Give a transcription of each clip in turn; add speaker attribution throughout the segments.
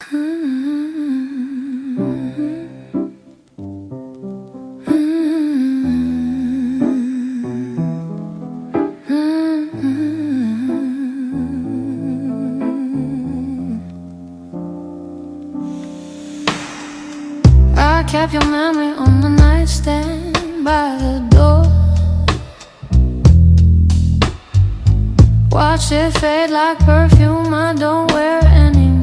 Speaker 1: I kept your memory on the nightstand by the door. Watch it fade like perfume I don't wear anymore.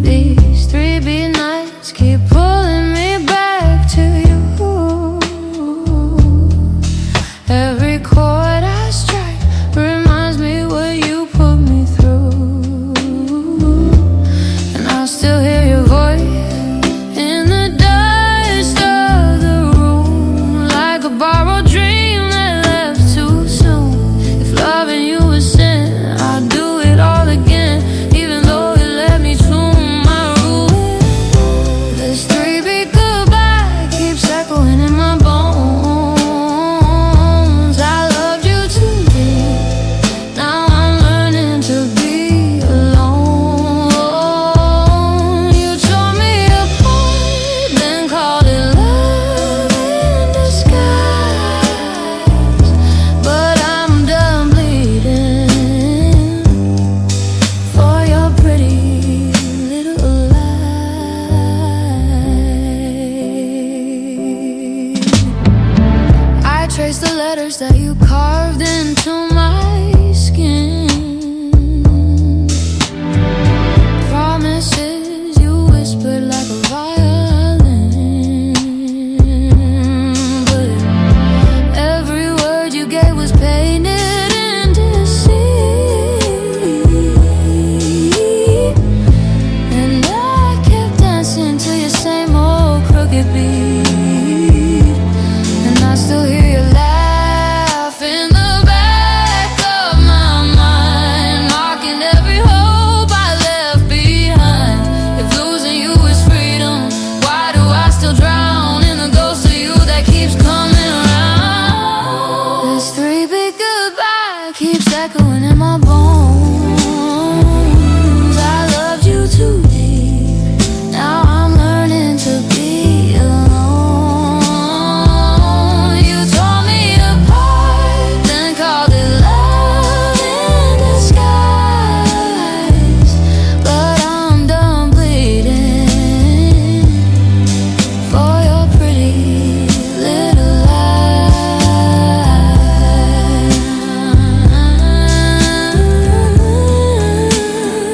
Speaker 1: These 3-beat nights keep pulling me back to you. Every chord I strike reminds me what you put me through. And I still hear your voice in the dust of the room, like a borrowed dream that left too soon. If loving you was sin, I'd do it all again, even though it led me to my ruin. This 3-beat goodbye keeps echoing in my bones. I loved you too deep, now I'm learning to be alone. You tore me apart, then called it love in disguise. But I'm done bleeding for your pretty little lies. I trace the letters that you carved into my skin, promises you whispered like a violin. But every word you gave was painted in deceit. And I kept dancing to your same old crooked beat. And I still hear you laugh in the back of my mind, mocking every hope I left behind. If losing you is freedom, why do I still drown in the ghost of you that keeps coming around? This 3-beat goodbye keeps echoing in my bones. I loved you too deep, now I'm learning to be alone. You tore me apart, then called it love in disguise. But I'm done bleeding for your pretty little lies.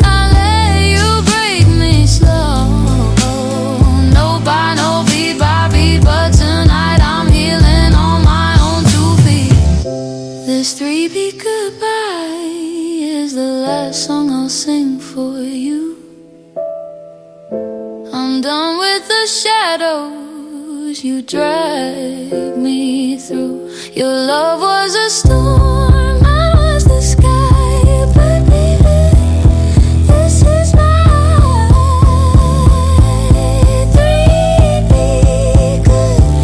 Speaker 1: I let you break me slow, no by no, beat by beat. But tonight I'm healing on my own 2 feet. This 3-beat goodbye is the last song I'll sing for you. I'm done with the shadows you dragged me through. Your love was a storm, I was the sky. But baby, this is my 3-beat goodbye.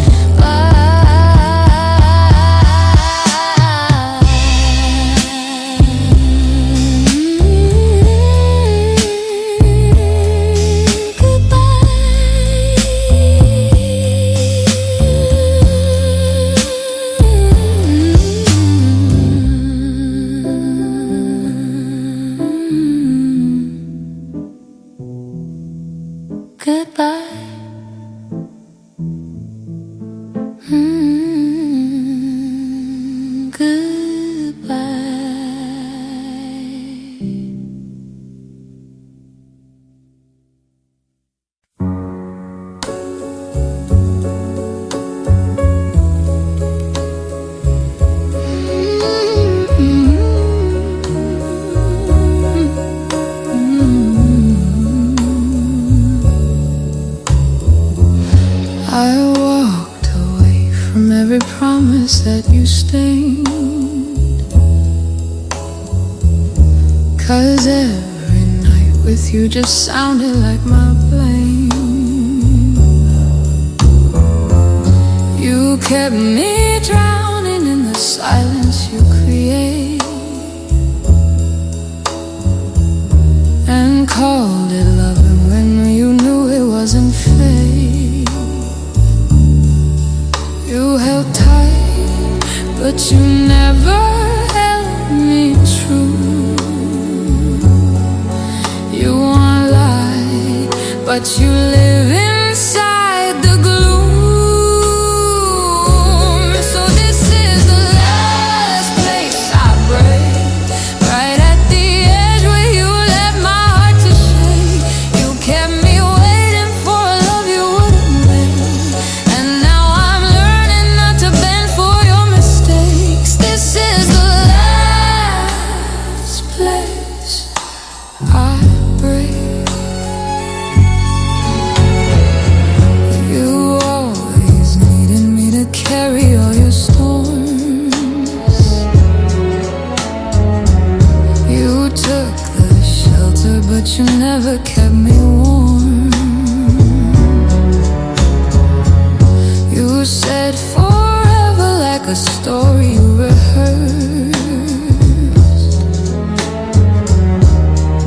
Speaker 1: I walked away from every promise that you stained, 'cause every night with you just sounded like my blame. You kept me drowning in the silence you create. called it loving when you knew it wasn't fake. You held tight, but you never held me true. You won't lie, but you live inside the gloom. So this is the last place I break, right at the edge where you left my heart to shake. You kept me waiting for a love you wouldn't make, and now I'm learning not to bend for your mistakes. This is the last place I break. You always needed me to carry all your storms. You took the shelter, but you never kept me warm. You said forever like a story you rehearsed,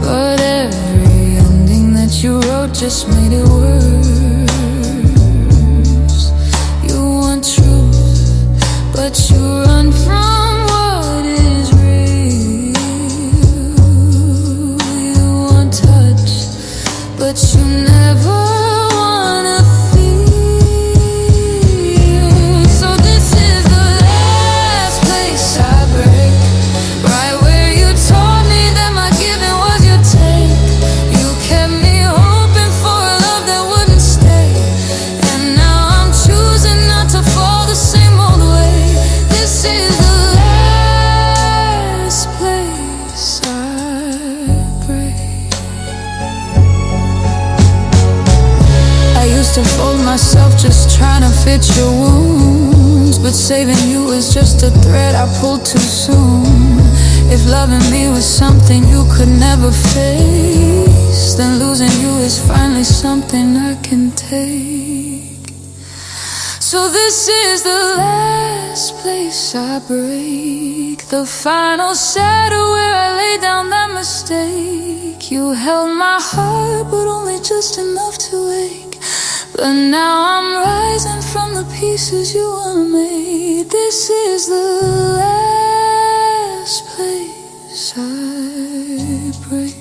Speaker 1: but every ending that you wrote just made it worse. You want truth, but you run from what is real. You want touch, but you never wanna feel. So this is the last place I break, right where you told me that my giving was your take. You kept me hoping for a love that wouldn't stay, and now I'm choosing not to fall the same old way. This is the last place I break. I used to fold myself just trying to fit your wounds, but saving you is just a thread I pulled too soon. If loving me was something you could never face, then losing you is finally something I can take. So this is the last place I break, the final shadow where I lay down that mistake. You held my heart, but only just enough to ache. But now I'm rising from the pieces you unmade. This is the last place I break.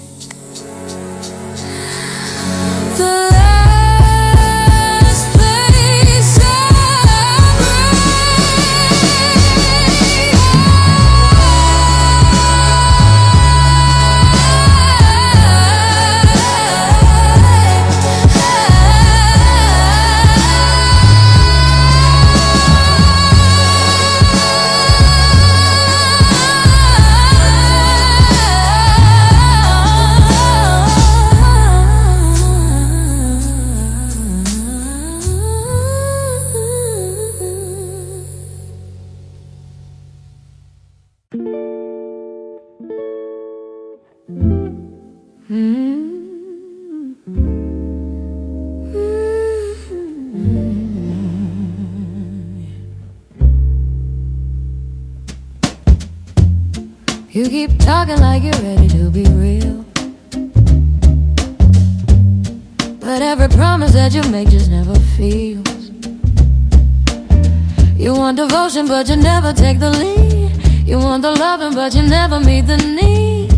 Speaker 1: The last place I You keep talking like you're ready to be real, but every promise that you make just never feels. You want devotion, but you never take the lead. You want the loving, but you never meet the need.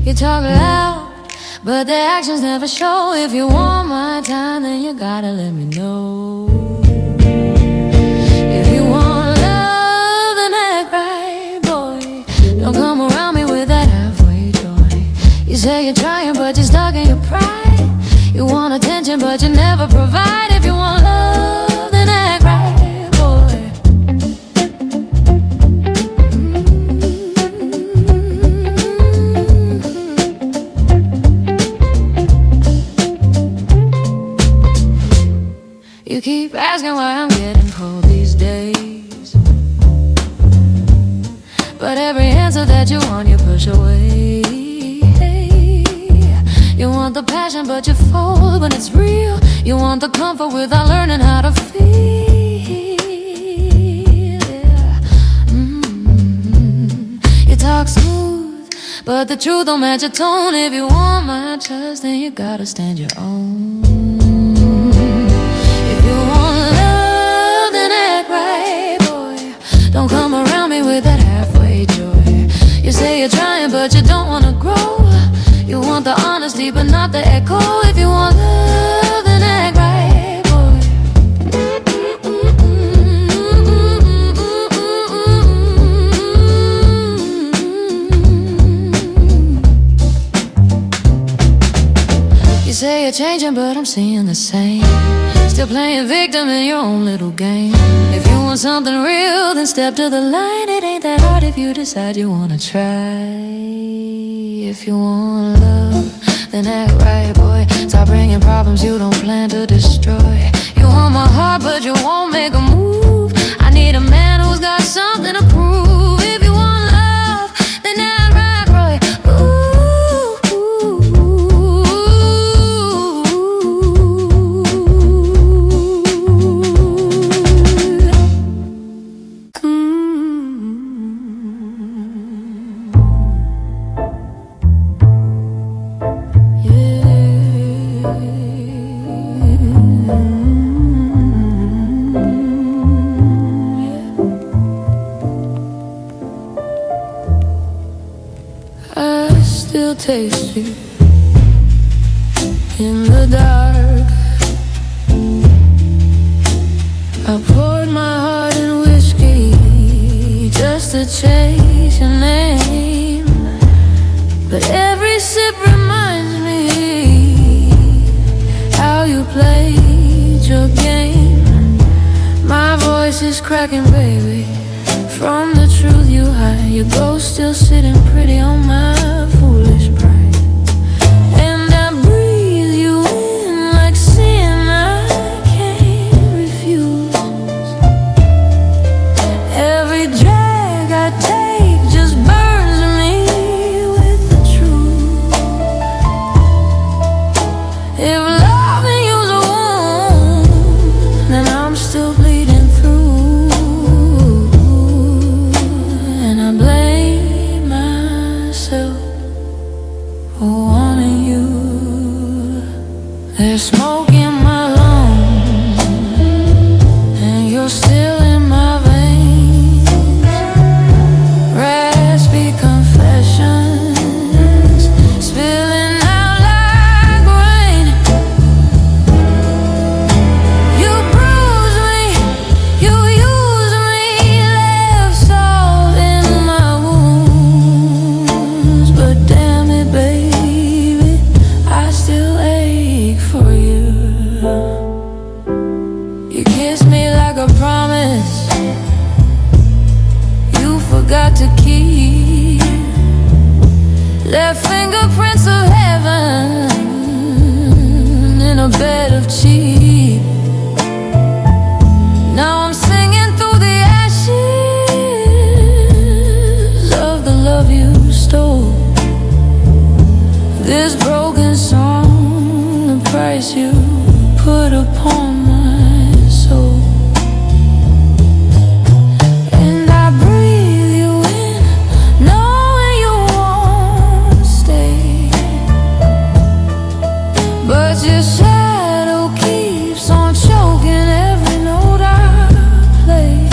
Speaker 1: You talk loud, but the actions never show. If you want my time, then you gotta let me know. Don't come around me with that halfway joy. You say you're trying, but you're stuck in your pride. You want attention, but you never provide. If you want love, then act right, boy. You keep asking why I'm getting cold these days, but every answer that you want, you push away. You want the passion, but you fold when it's real. You want the comfort without learning how to feel. You but the truth don't match your tone. If you want my trust, then you gotta stand your own. If you want love, then act right, boy. Don't come around me with that halfway joy. You say you're trying, but you don't wanna grow. You want the honesty, but not the echo. If you want love, then act right, boy. You say you're changing, but I'm seeing the same. Still playing victim in your own little game. If you want something real, then step to the line. It ain't that hard if you decide you wanna try. If you want love, then act right, boy. Stop bringing problems you don't plan to destroy. You want my heart, but you won't make a move. I need a man who's got something to prove. If you want love, then act right, boy. Taste you in the dark. I poured my heart in whiskey just to chase your name, but every sip reminds me how you played your game. My voice is cracking, baby, from the truth you hide. Your ghost still sitting pretty on my foolish pride. And I breathe you in like sin I can't refuse. Every drag I take just burns me with the truth. If loving you's a wound, then I'm still bleeding through. And I blame myself for wanting you. There's smoke in my lungs, and you're still in my veins. Raspy confessions spilling out like rain. You bruise me, you use me, left salt in my wounds. But damn it, baby, I still ache for you. You kissed me like a promise you forgot to keep. Left fingerprints of heaven in a bed of cheap. Now I'm singing through the ashes of the love you stole. This broken song, the price you put upon my soul. And I breathe you in, knowing you won't stay. But your shadow keeps on choking every note I play.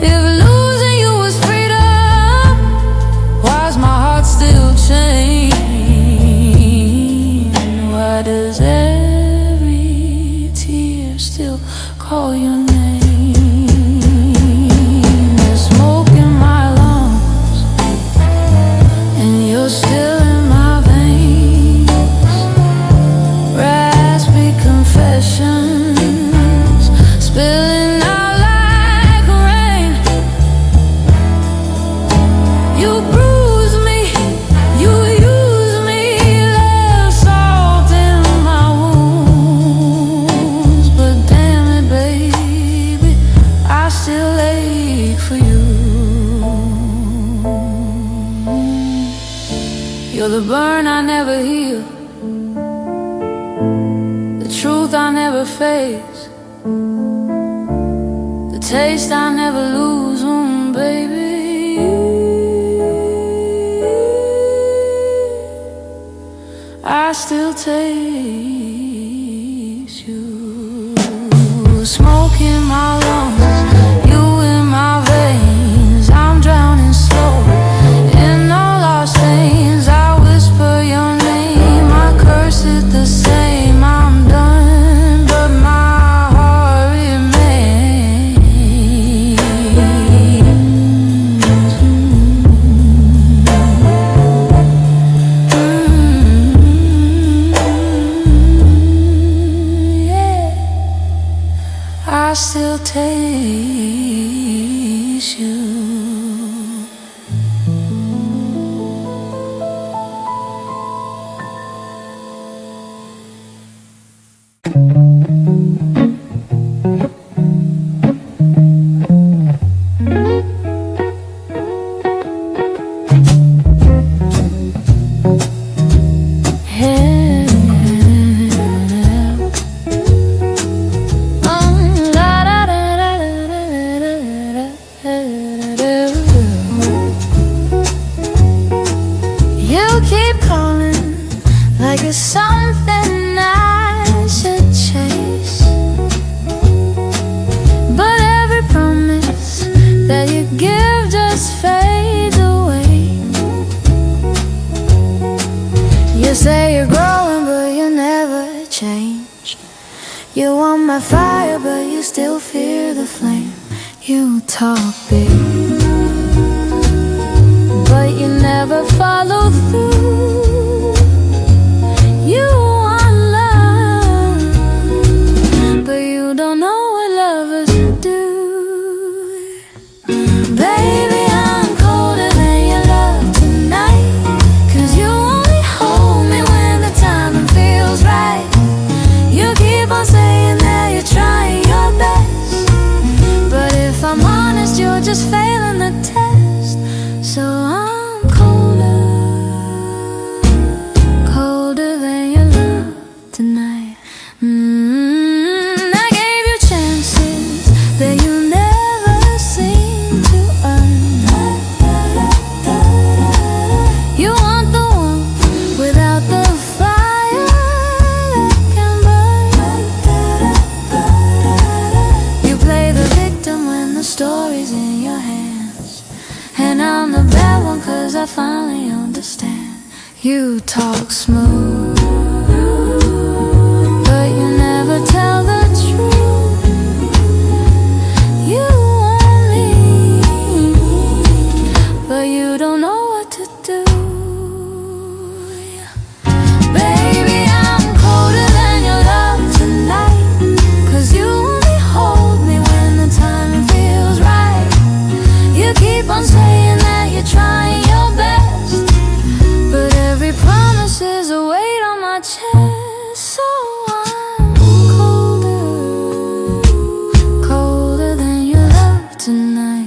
Speaker 1: If losing you was freedom, why's my heart still chained? Why does every tear still call your name? There's smoke in my lungs, and you're still in my veins. Raspy confessions spilling out like rain. You bruise me, you use me, left salt in my wounds. But damn it, baby, I still ache for you. You're the burn I never heal, the truth I never face, the taste I never lose, baby. taste you. Smoke in my lungs, you in my veins. I'm drowning slow in all our stains. I whisper your name, I curse it the same. I'm done, but my heart remains. I still taste you. You keep calling like it's something I should chase, but every promise that you give just fades away. You say you're growing, but you never change. You want my fire, but you still fear the flame. You talk big, but you never follow through. You want love, but you don't know what lovers do. Baby, I'm colder than your love tonight, 'cause you only hold me when the timing feels right. You keep on saying that you're trying your best, but if I'm honest, you're just failing the test. So I'm colder, colder than your love tonight. I gave you chances that you never seem to earn. You want the warmth without the fire that can burn. You play the victim when the story's in your hands, and I'm the bad one 'cause I finally understand. You talk smooth, but you never tell the truth. You want me, but you don't know what to do. Baby, I'm colder than your love tonight, 'cause you only hold me when the timing feels right. You keep on saying that you're trying your best, but every promise is a weight on my chest. So I'm colder, colder than your love tonight.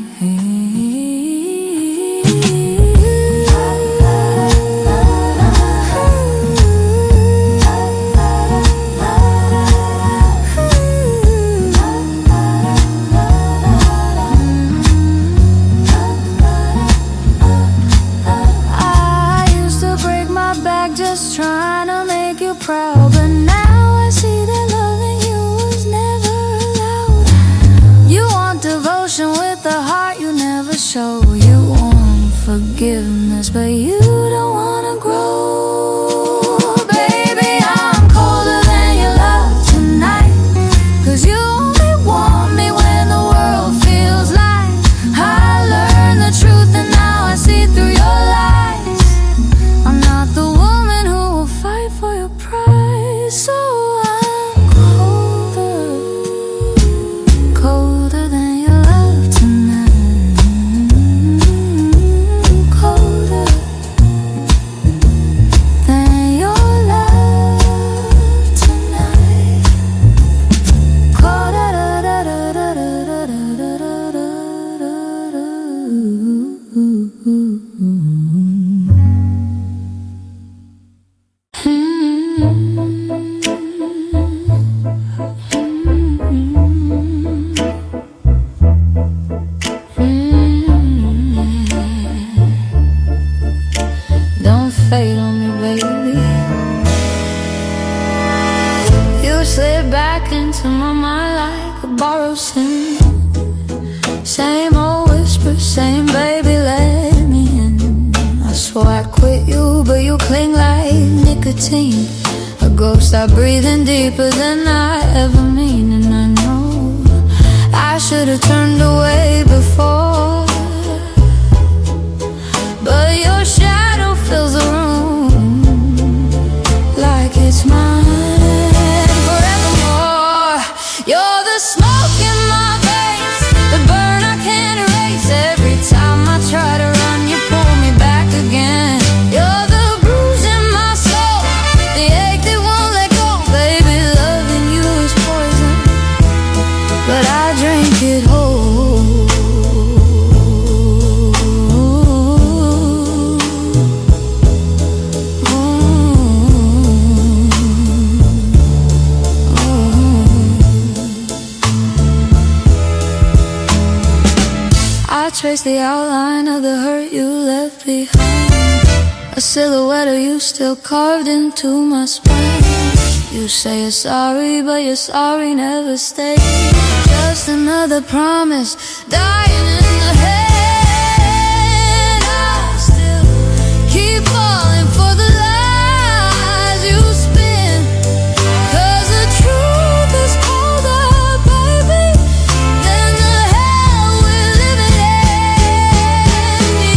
Speaker 1: I used to break my back just trying to make you proud, but now I see that loving you was never allowed. You want devotion with a heart you never show. You want forgiveness, but you don't wanna grow. Baby, I'm colder than your love tonight, 'cause you only want me when the world feels like I learned the truth and now I see through your lies. I'm not the woman who will fight for your pride. So I'm colder, colder than your love tonight. Colder. nicotine. A ghost start breathing deeper than I ever mean. And I know I should have turned away before, but your shadow fills the room like it's mine forevermore. You're the smoke in my veins, the burn I can't erase. Every time I try to run, you pull me back again. You're the bruise in my soul, the ache that won't let go. Baby, loving you is poison, but I drink it whole. I trace the outline of the hurt you left behind, a silhouette of you still carved into my spine. You say you're sorry, but your sorry never stays. Just another promise dying in the head. I still keep falling for the lies you spin, 'cause the truth is colder, baby, than the hell we're living in.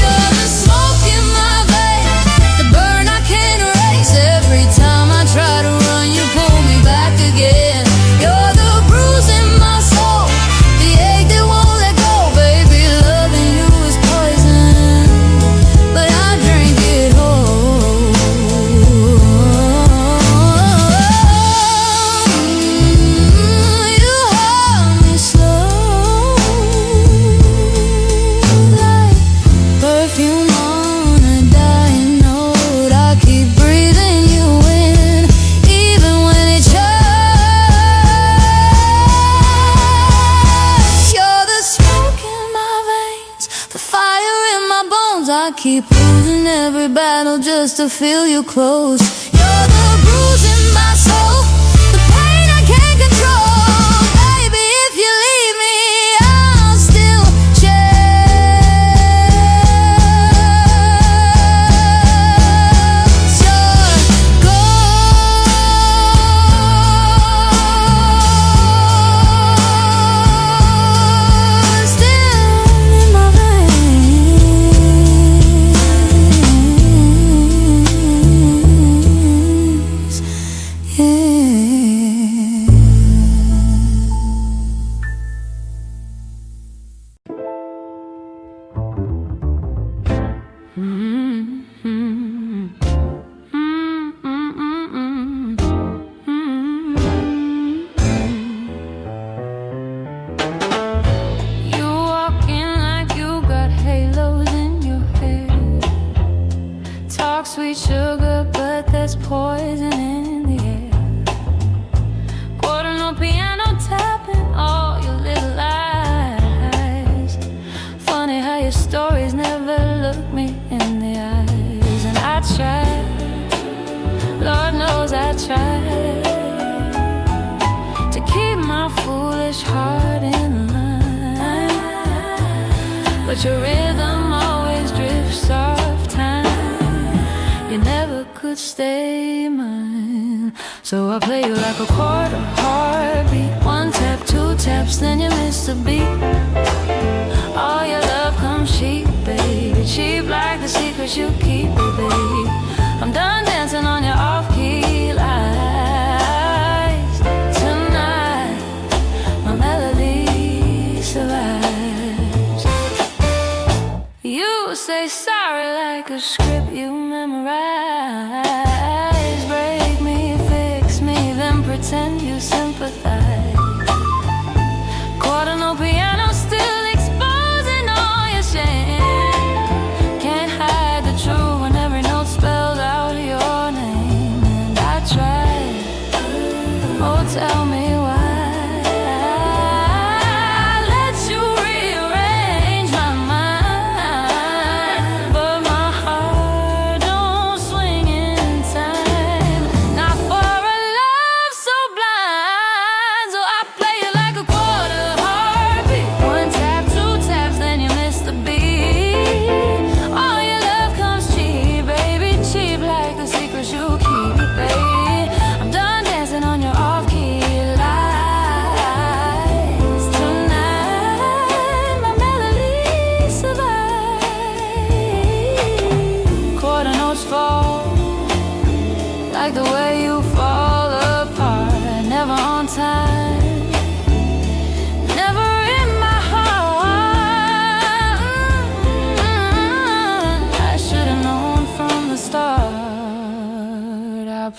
Speaker 1: You're the smoke in my veins, the burn I can't erase. Every time I try to run, you pull me back again. You're the bruise in my soul, the ache that won't let go. Baby, loving you is poison, but I drink it whole. You hold me slow, like perfume on a dying note. I keep breathing you in, even when it hurts. You're the smoke in my veins, the fire in my bones. I keep losing every battle just to feel you close. You're the bruise in my soul, the pain I can't control. Baby, if you leave me, I'll still chase your ghost still in my veins. Yeah. You walking like you got halos in your hair. Talk sweet sugar, but there's poison in the air. Quarter note piano tapping all your little eyes. Funny how your stories never look me in the eyes. And I tried, Lord knows I tried, to keep my foolish heart in line, but your rhythm always drifts off time. You never could stay mine. So I play you like a quarter heartbeat. One tap, two taps, then you miss the beat. All your love comes cheap, baby, cheap like the secrets you keep, baby. I'm done dancing on your off-key lies. Tonight, my melody survives. You say sorry like a script you memorize. Break me, fix me, then pretend you sympathize. Quarter note piano still exposing all your shame. Can't hide the truth when every note spells out your name. And I tried, oh tell me why I let you rearrange my mind, but my heart don't swing in time. Not for a love so blind,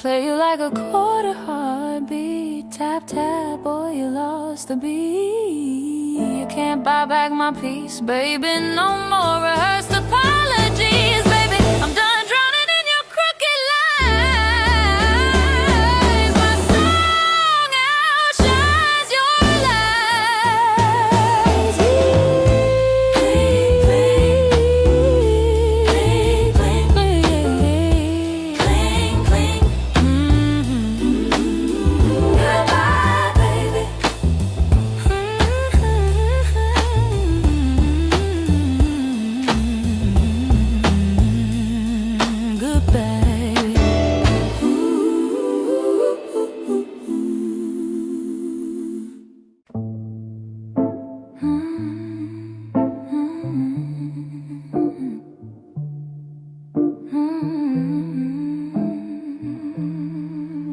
Speaker 1: play you like a quarter heartbeat. Tap, tap, boy, you lost the beat. You can't buy back my peace, baby. No more rehearsed apologies, baby. I'm done drowning in your crooked lies. My song outshines your lies. Cling, cling, cling, cling, cling. Goodbye, baby.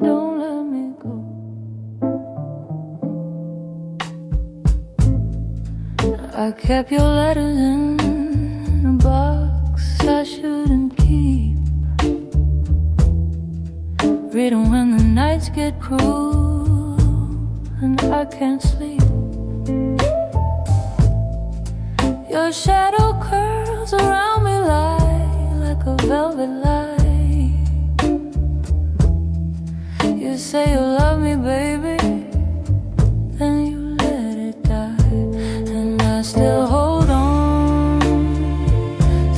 Speaker 1: Don't let me go. I kept your letters in a box I shouldn't keep. Read 'em when the nights get cruel and I can't sleep. Your shadow curls around me like a velvet light. You say you love me, baby, then you let it die. And I still hold on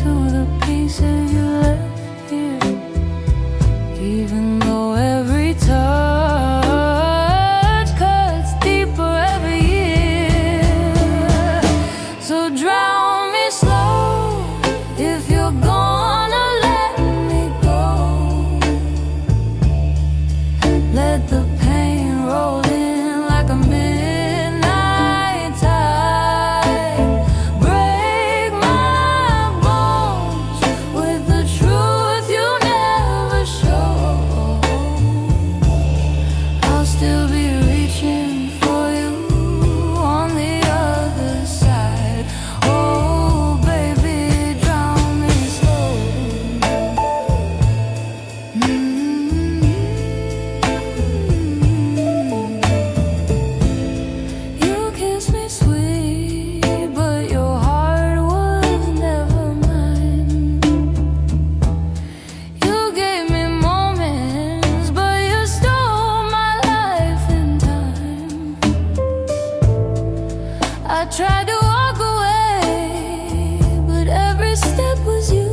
Speaker 1: to the pieces you left here, even though every touch cuts deeper every year. So drown me slow if you're gonna let me go. Let the pain roll in like a midnight tide. Break my bones with the truth you never show. I'll still be reaching for you on the other side. Oh, baby, drown me slow. You kiss me sweet, but your heart was never mine. You gave me moments, but you stole my life in time. I tried to walk away, but every step was you.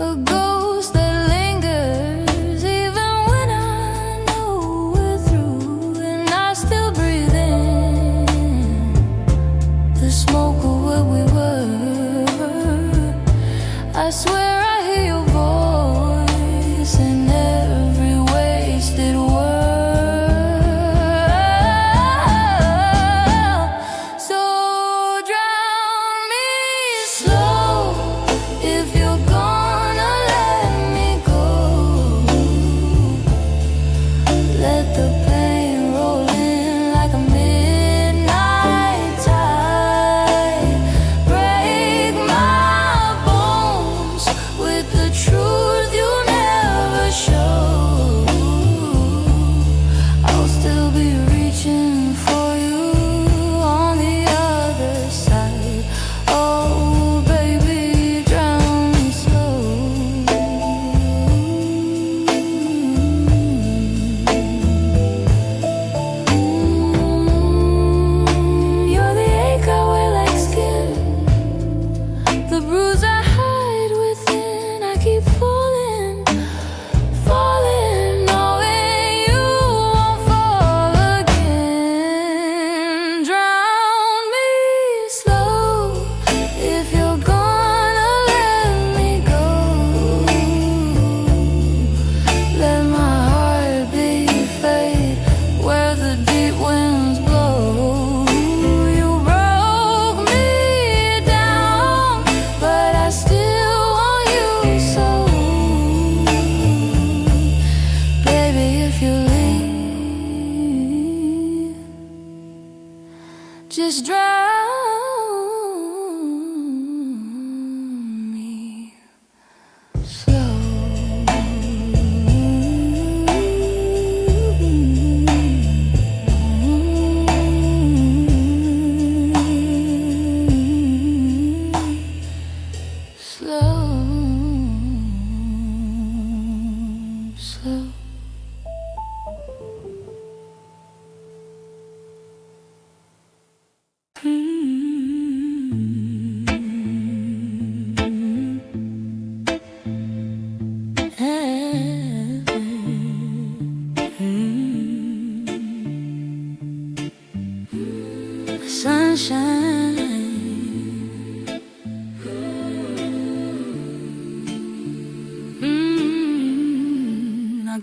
Speaker 1: A ghost that lingers even when I know we're through. And I still breathe in the smoke of what we were. I swear I hear your voice in every wasted word. So drown me slow if you're gonna let me go. Let the pain roll in like a midnight tide. Break my bones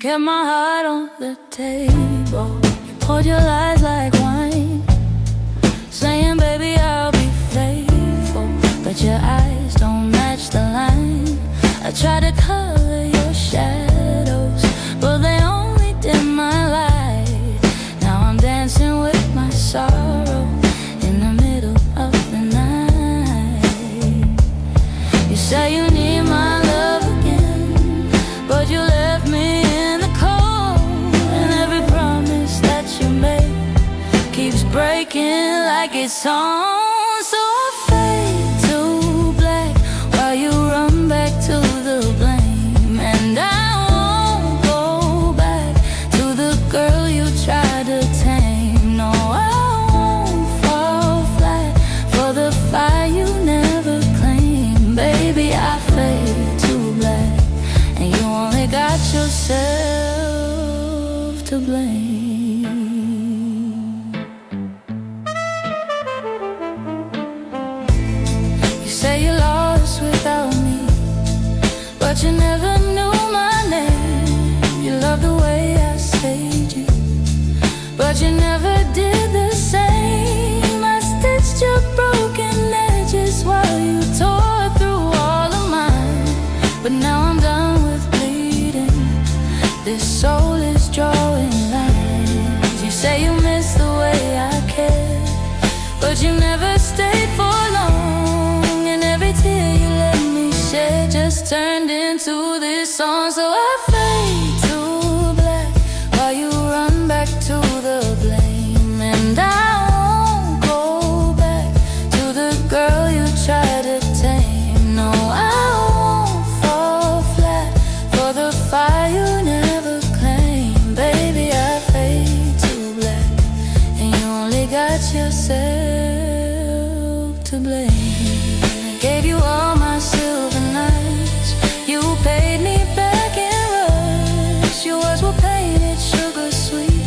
Speaker 1: kept my heart on the table. You poured your lies like wine, saying, baby, I'll be faithful. But your eyes don't match the line. I tried to color your shadows, but they only dim my light. Now I'm dancing with my sorrow in the middle of the night. You say you need my love again, but you left me in the cold. And every promise that you made keeps breaking like it's on. So I fade to black while you run back to the blame. And I won't go back to the girl you tried to tame. No, I won't fall flat for the fire you never claimed. Baby, I fade to black, and you only got yourself to blame. You say you're lost without me, but you never knew my name. You love the way I saved you, but you never did the same. I stitched your broken edges while you tore through all of mine. But now I'm done with bleeding. This soul is drawing lines. You say you miss the way I care, but you never stayed for long. And every tear you let me shed just turned into this song. So I fade to black while you run back to the blame. And I won't go back to the girl you tried to tame. No, I won't fall flat for the fire you never claimed. Baby, I fade to black, and you only got yourself to blame. I gave you all my silver nights, you paid me back in rush. Your words were painted sugar sweet,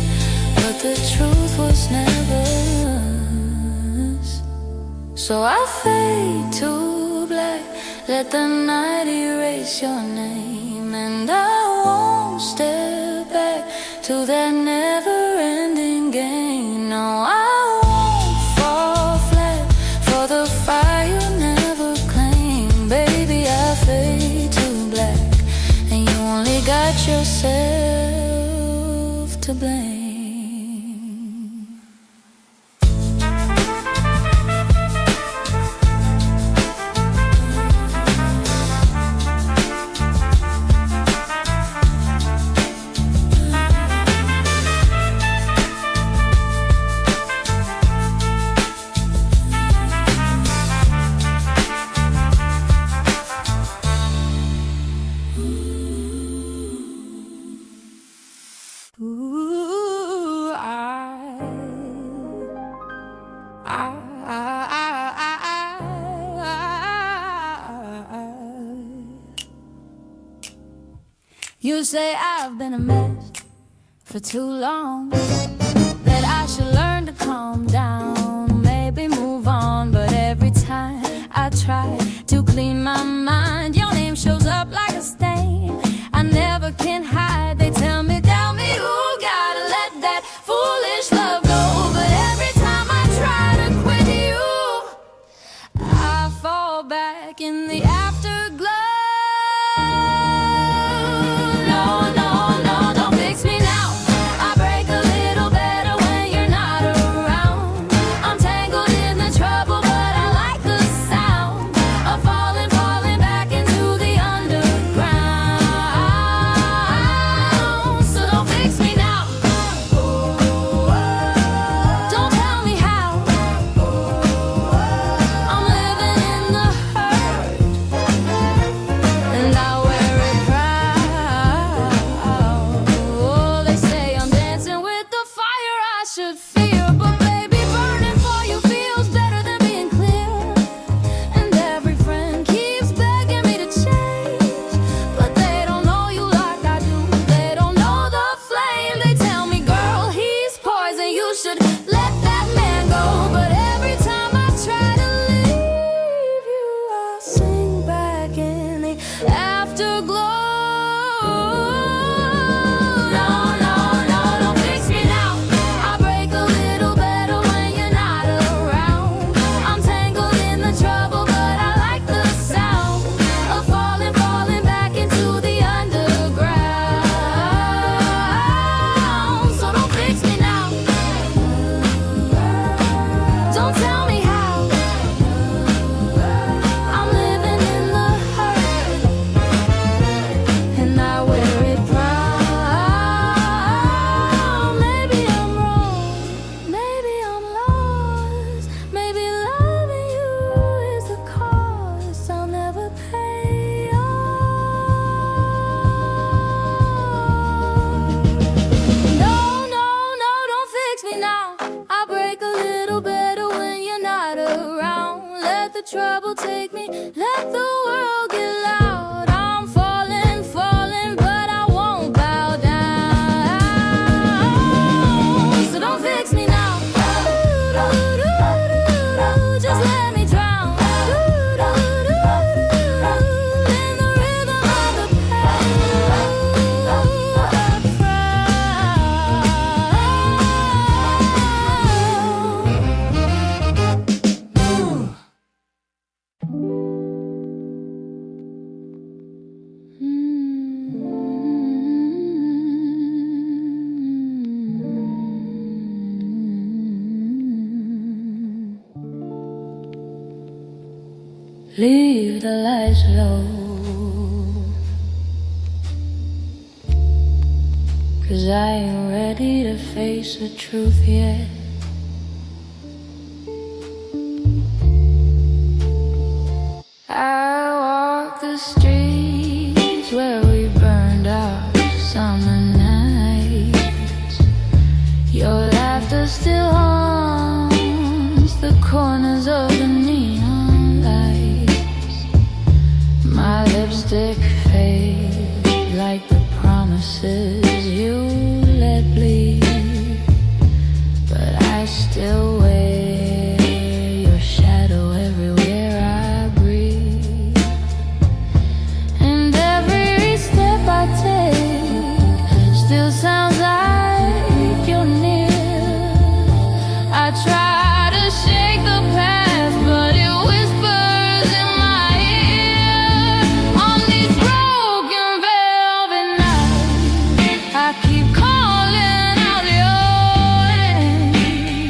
Speaker 1: but the truth was never us. So I fade to black, let the night erase your name. And I won't step back to that never-ending game. No, I won't fall flat for the fire you never claimed. Baby, I fade to black, and you only got yourself to blame. Ooh, You say I've been a mess for too long, that I should learn to calm down, maybe move on. But every time I try to clean my mind, your name shows up like a stain I never can hide. They tell me, ooh, gotta let that foolish love go. But every time I try to quit you, I fall back in the afterglow. the trouble take me, let the world get loud. I'm falling, falling, but I won't bow down. So don't fix me now. Just let me drown in the rhythm of the leave the lights low, 'cause I ain't ready to face the truth yet. I walk the streets where we burned out summer nights. Your laughter still haunts the corners of the neon lights. My lipstick fades like the promises you let bleed, but I still wear your shadow everywhere I breathe. And every step I take still sounds like you're near. I try to shake the past, but it whispers in my ear. On these broken velvet nights, I keep calling out your name,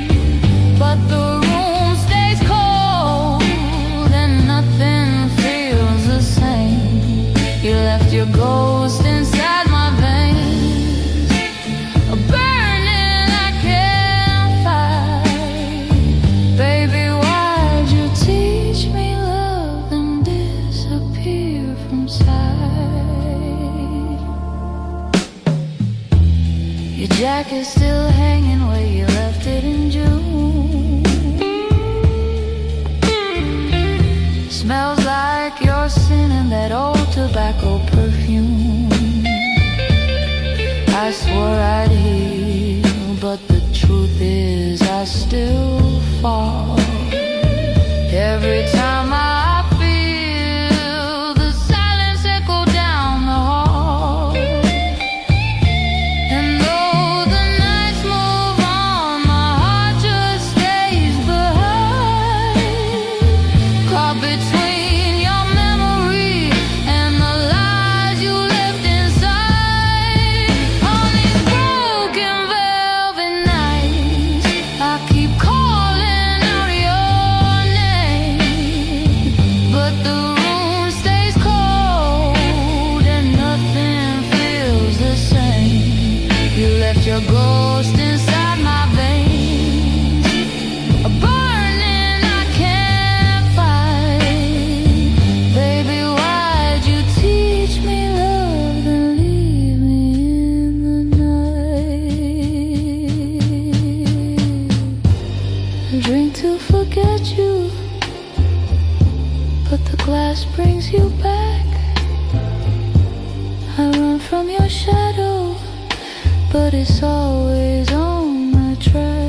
Speaker 1: but the room stays cold and nothing feels the same. You left your ghost inside my veins, a burning I can't fight. Baby, why'd you teach me love then disappear from sight? Your jacket's still hanging where you left it in June. Smells like you're singing that old tobacco perfume. I swore I'd heal, but the truth is I still fall. Every time I feel the silence echo down the hall. And though the nights move on, my heart just stays behind, caught between your memory and the lies you left inside. On these broken velvet nights, I keep calling out your name, but the room stays cold and nothing feels the same. You left your ghost inside my veins, a burning I can't fight. Baby, why'd you teach me love then leave me in the night? I drink to forget you, but the glass brings you back. I run from your shadow, but it's always on my track.